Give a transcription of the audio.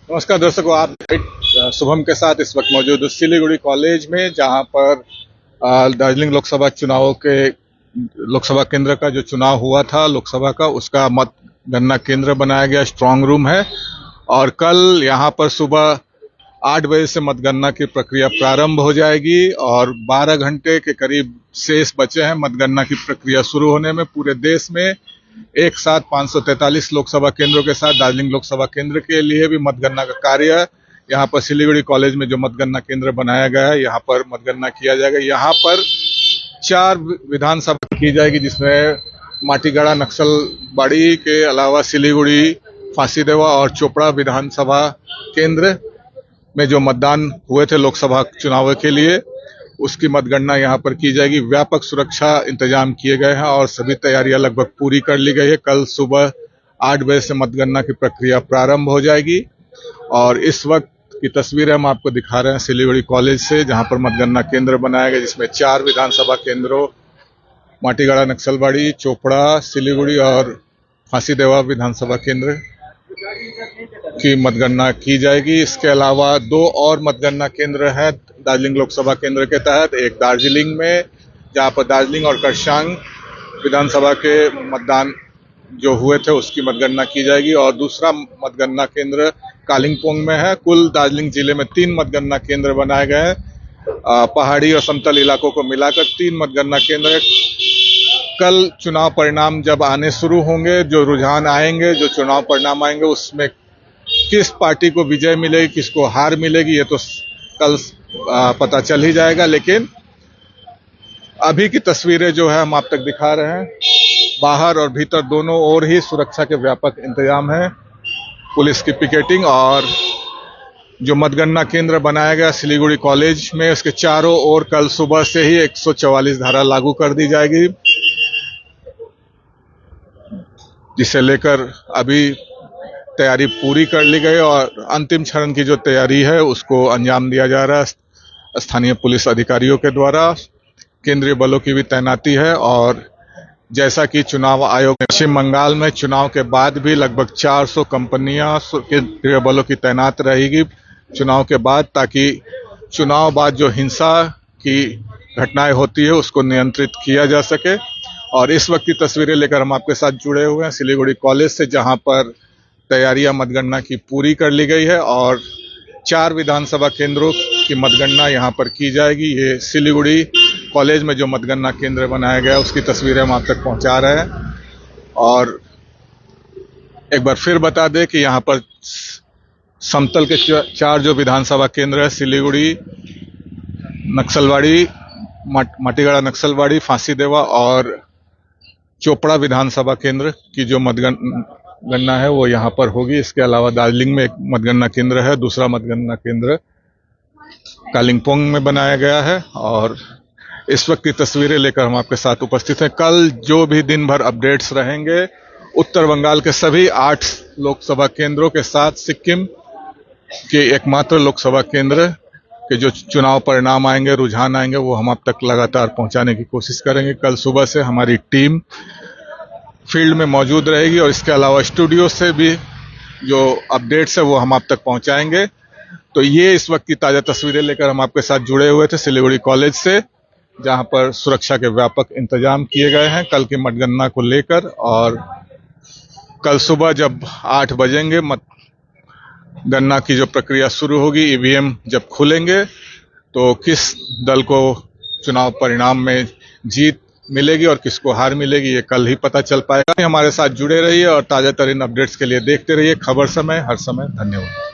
नमस्कार दर्शकों, आप शुभम के साथ इस वक्त मौजूद हूँ सिलीगुड़ी कॉलेज में, जहां पर दार्जिलिंग लोकसभा केंद्र का जो चुनाव हुआ था लोकसभा का, उसका मतगणना केंद्र बनाया गया स्ट्रांग रूम है। और कल यहां पर सुबह 8 बजे से मतगणना की प्रक्रिया प्रारंभ हो जाएगी और 12 घंटे के करीब शेष बचे हैं मतगणना की प्रक्रिया शुरू होने में। पूरे देश में एक साथ 543 लोकसभा केंद्रों के साथ दार्जिलिंग लोकसभा केंद्र के लिए भी मतगणना का कार्य यहाँ पर सिलीगुड़ी कॉलेज में जो मतगणना केंद्र बनाया गया है, यहाँ पर मतगणना किया जाएगा। यहाँ पर 4 विधानसभा की जाएगी, जिसमें माटीगढ़ा नक्सलबाड़ी के अलावा सिलीगुड़ी, फांसीदेवा और चोपड़ा विधानसभा केंद्र में जो मतदान हुए थे लोकसभा चुनाव के लिए, उसकी मतगणना यहाँ पर की जाएगी। व्यापक सुरक्षा इंतजाम किए गए हैं और सभी तैयारियां लगभग पूरी कर ली गई है। कल सुबह 8 बजे से मतगणना की प्रक्रिया प्रारंभ हो जाएगी। और इस वक्त की तस्वीरें हम आपको दिखा रहे हैं सिलीगुड़ी कॉलेज से, जहां पर मतगणना केंद्र बनाया गया, जिसमें 4 विधानसभा केंद्रों माटीगढ़ा नक्सलबाड़ी, चोपड़ा, सिलीगुड़ी और फांसीदेवा विधानसभा केंद्र की मतगणना की जाएगी। इसके अलावा 2 और मतगणना केंद्र हैं दार्जिलिंग लोकसभा केंद्र के तहत। एक दार्जिलिंग में, जहां पर दार्जिलिंग और करसांग विधानसभा के मतदान जो हुए थे उसकी मतगणना की जाएगी। और दूसरा मतगणना केंद्र कालिंपोंग में है। कुल दार्जिलिंग जिले में 3 मतगणना केंद्र बनाए गए हैं। पहाड़ी और समतल इलाकों को मिलाकर 3 मतगणना केंद्र। कल चुनाव परिणाम जब आने शुरू होंगे, जो रुझान आएंगे, जो चुनाव परिणाम आएंगे, उसमें किस पार्टी को विजय मिलेगी, किसको हार मिलेगी, ये तो कल पता चल ही जाएगा। लेकिन अभी की तस्वीरें जो है हम आप तक दिखा रहे हैं। बाहर और भीतर दोनों ओर ही सुरक्षा के व्यापक इंतजाम है, पुलिस की पिकेटिंग। और जो मतगणना केंद्र बनाया गया सिलीगुड़ी कॉलेज में, उसके चारों ओर कल सुबह से ही 144 धारा लागू कर दी जाएगी, जिसे लेकर अभी तैयारी पूरी कर ली गई और अंतिम चरण की जो तैयारी है उसको अंजाम दिया जा रहा है स्थानीय पुलिस अधिकारियों के द्वारा। केंद्रीय बलों की भी तैनाती है। और जैसा कि चुनाव आयोग ने पश्चिम बंगाल में चुनाव के बाद भी लगभग 400 कंपनियां केंद्रीय बलों की तैनात रहेगी चुनाव के बाद, ताकि चुनाव बाद जो हिंसा की घटनाएं होती है उसको नियंत्रित किया जा सके। और इस वक्त की तस्वीरें लेकर हम आपके साथ जुड़े हुए हैं सिलीगुड़ी कॉलेज से, जहां पर तैयारियां मतगणना की पूरी कर ली गई है और 4 विधानसभा केंद्रों की मतगणना यहां पर की जाएगी। ये सिलीगुड़ी कॉलेज में जो मतगणना केंद्र बनाया गया उसकी तस्वीरें हम आप तक पहुंचा रहे हैं। और एक बार फिर बता दें कि यहां पर समतल के 4 जो विधानसभा केंद्र है, सिलीगुड़ी, नक्सलबाड़ी, माटीगढ़ा नक्सलबाड़ी, फांसीदेवा और चोपड़ा विधानसभा केंद्र की जो मतगणना है वो यहाँ पर होगी। इसके अलावा दार्जिलिंग में एक मतगणना केंद्र है, दूसरा मतगणना केंद्र कालिंपोंग में बनाया गया है। और इस वक्त की तस्वीरें लेकर हम आपके साथ उपस्थित हैं। कल जो भी दिन भर अपडेट्स रहेंगे, उत्तर बंगाल के सभी 8 लोकसभा केंद्रों के साथ सिक्किम के एकमात्र लोकसभा केंद्र के जो चुनाव परिणाम आएंगे, रुझान आएंगे, वो हम आप तक लगातार पहुंचाने की कोशिश करेंगे। कल सुबह से हमारी टीम फील्ड में मौजूद रहेगी और इसके अलावा स्टूडियो से भी जो अपडेट्स है वो हम आप तक पहुंचाएंगे। तो ये इस वक्त की ताज़ा तस्वीरें लेकर हम आपके साथ जुड़े हुए थे सिलीगुड़ी कॉलेज से, जहां पर सुरक्षा के व्यापक इंतजाम किए गए हैं कल की मतगणना को लेकर। और कल सुबह जब 8 बजेंगे मतगणना की जो प्रक्रिया शुरू होगी, ईवीएम जब खुलेंगे, तो किस दल को चुनाव परिणाम में जीत मिलेगी और किसको हार मिलेगी, ये कल ही पता चल पाएगा। हमारे साथ जुड़े रहिए और ताजा तरीन अपडेट्स के लिए देखते रहिए खबर समय, हर समय। धन्यवाद।